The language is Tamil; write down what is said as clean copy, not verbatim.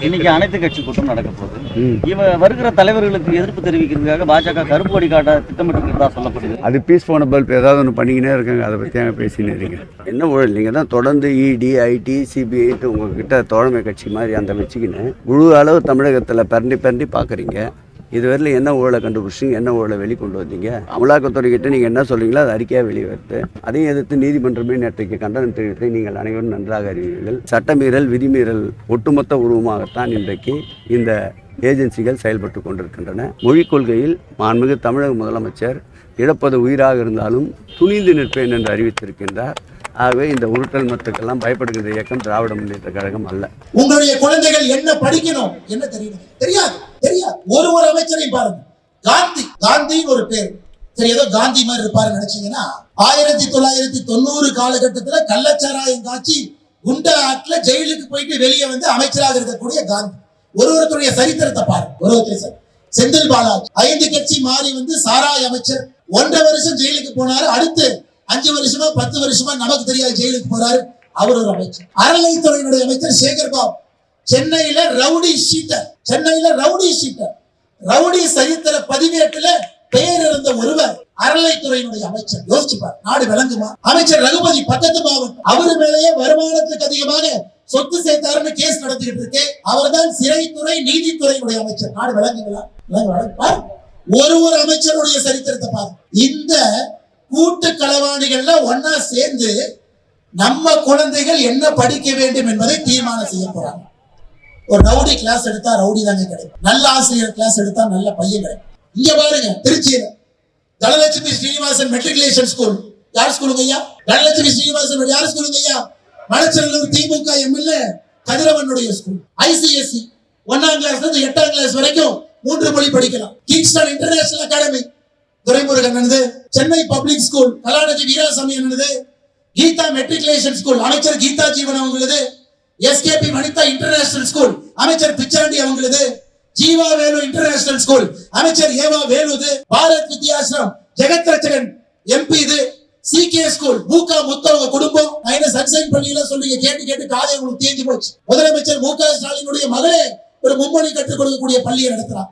இன்னைக்கு அனைத்து கட்சி கூட்டம் நடக்க போகுது. வருகிற தலைவர்களுக்கு எதிர்ப்பு தெரிவிக்கிறதுக்காக பாஜக கருப்பு கொடி காட்ட திட்டமிட்டு சொல்லப்படுது. அது பீஸ் போன பல்ப் ஏதாவது ஒன்று பண்ணிக்கினே இருக்காங்க. அதை பற்றி அங்கே பேசினே இருக்கீங்க. என்ன ஊழல்? நீங்கள் தான் தொடர்ந்து இடி, ஐடி, சிபிஐட்டு உங்ககிட்ட தோழமை கட்சி மாதிரி அந்த வச்சுக்கின்னு முழு அளவு தமிழகத்தில் பரண்டி பார்க்குறீங்க. இதுவரையில் என்ன ஊழலை கண்டுபிடிச்சிங்க, என்ன ஊழலை வெளிக்கொண்டு வந்தீங்க? அமலாக்கத்துறைக்கிட்ட நீங்கள் என்ன சொல்கிறீங்களோ அது அறிக்கையாக வெளிவருது. அதையும் எதிர்த்து நீதிமன்றமே நேற்றைக்கு கண்டனம் தெரிவித்து நீங்கள் அனைவரும் நன்றாக அறிவீர்கள். சட்டமீறல், விதிமீறல் ஒட்டுமொத்த உருவமாகத்தான் இன்றைக்கு இந்த ஏஜென்சிகள் செயல்பட்டு கொண்டிருக்கின்றன. மொழிக் கொள்கையில் மாண்புமிகு தமிழக முதலமைச்சர் இழப்பது உயிராக இருந்தாலும் துணிந்து நிற்பேன் என்று அறிவித்திருக்கின்றார். ஆகவே இந்த உருட்டல் மத்துக்கெல்லாம் பயப்படுகின்ற இயக்கம் திராவிட முன்னேற்ற கழகம் அல்ல. உங்களுடைய குழந்தைகள் என்ன படிக்கணும், என்ன தெரியணும் தெரியாது. ஒரு அமைச்சரை பாருங்க. காந்தின்னு ஒரு பேர், சரி ஏதோ காந்தி மாதிரி இருப்பாரு நினைச்சீங்கன்னா, 1990 காலகட்டத்தில் கள்ளச்சாராயம் காட்சி குண்டா ஆட்ல ஜெயிலுக்கு போயிட்டு வெளியே வந்து அமைச்சராக இருக்கக்கூடிய காந்தி. ஒருவருடைய சரித்திரத்தை பாருங்க. செந்தில் பாலாஜி 5 கட்சி மாறி வந்து சாராய அமைச்சர், 1.5 வருஷம் ஜெயிலுக்கு போனாரு. அடுத்து 5 வருஷமா 10 வருஷமா நமக்கு தெரியாது ஜெயிலுக்கு போறாரு. அவர் ஒரு அமைச்சர். அறநிலைத்துறையினுடைய அமைச்சர் சேகர் பாபு சென்னையில ரவுடி ஷீட்டர், ரவுடி சரித்திர பதிவேட்டில் பெயர் இருந்த ஒருவர் அறநிலைத்துறையினுடைய அமைச்சர். யோசிச்சுப்பார், நாடு விளங்குமா? அமைச்சர் ரகுபதி பக்கத்து மாவட்டம், அவரு மேலேயே வருமானத்துக்கு அதிகமாக சொத்து சேர்த்தாருன்னு கேஸ் நடத்திக்கிட்டு இருக்கு. அவர் தான் சிறைத்துறை நீதித்துறையினுடைய அமைச்சர். நாடு விளங்குங்களா? ஒரு அமைச்சருடைய சரித்திரத்தை பாருங்க. இந்த கூட்டு களவாணிகள்ல ஒன்னா சேர்ந்து நம்ம குழந்தைகள் என்ன படிக்க வேண்டும் என்பதை தீர்மானம் செய்ய போறாங்க. ஒரு ரவுடி கிளாஸ் எடுத்தா ரவுடி தாங்க கிடைக்கும், நல்ல ஆசிரியர் கிளாஸ் எடுத்தா நல்ல பையன் கிடைக்கும். இங்க பாருங்க, திருச்சியில தனலட்சுமி ஸ்ரீனிவாசன் மெட்ரிகுலேஷன் ஸ்கூல். யார் ஸ்கூலுங்க ஐயா? தனலட்சுமி ஸ்ரீனிவாசன் யார் ஸ்கூலுங்க ஐயா? மலச்சநல்லூர் திமுக எம்எல்ஏ கதிரவனுடைய ஸ்கூல். ஐசிஎஸ்சி 1ஆம் கிளாஸ்ல இருந்து 8ஆம் கிளாஸ் வரைக்கும் 3 மொழி படிக்கலாம். கிங்ஸ்டன் இன்டர்நேஷனல் அகாடமி துரைமுருகன் என்னது, சென்னை பப்ளிக் ஸ்கூல் கலாநிதி வீராசாமி என்னது, கீதா மெட்ரிகுலேஷன் ஸ்கூல் அமைச்சர் கீதா ஜீவன் அவங்களது, எஸ்கேபி வனிதா இன்டர்நேஷனல் ஸ்கூல் அமைச்சர் பிச்சாண்டி அவங்களது, ஜீவா வேலு இன்டர்நேஷனல் ஸ்கூல் அமைச்சர் ஏவா வேலுது, பாரத் வித்யாசிரம் ஜெகத் ரச்சகன் எம்பி இது, சிகே ஸ்கூல் பூகா முத்தவங்க குடும்பம். நான் என்ன சன்சைன் பள்ளியில சொல்றீங்க, கேட்டு காதை உங்களுக்கு தேஞ்சு போச்சு. முதலமைச்சர் மு க ஸ்டாலினுடைய மகளே ஒரு மும்மொழி கற்றுக் கொடுக்கக்கூடிய பள்ளியை நடத்துறான்.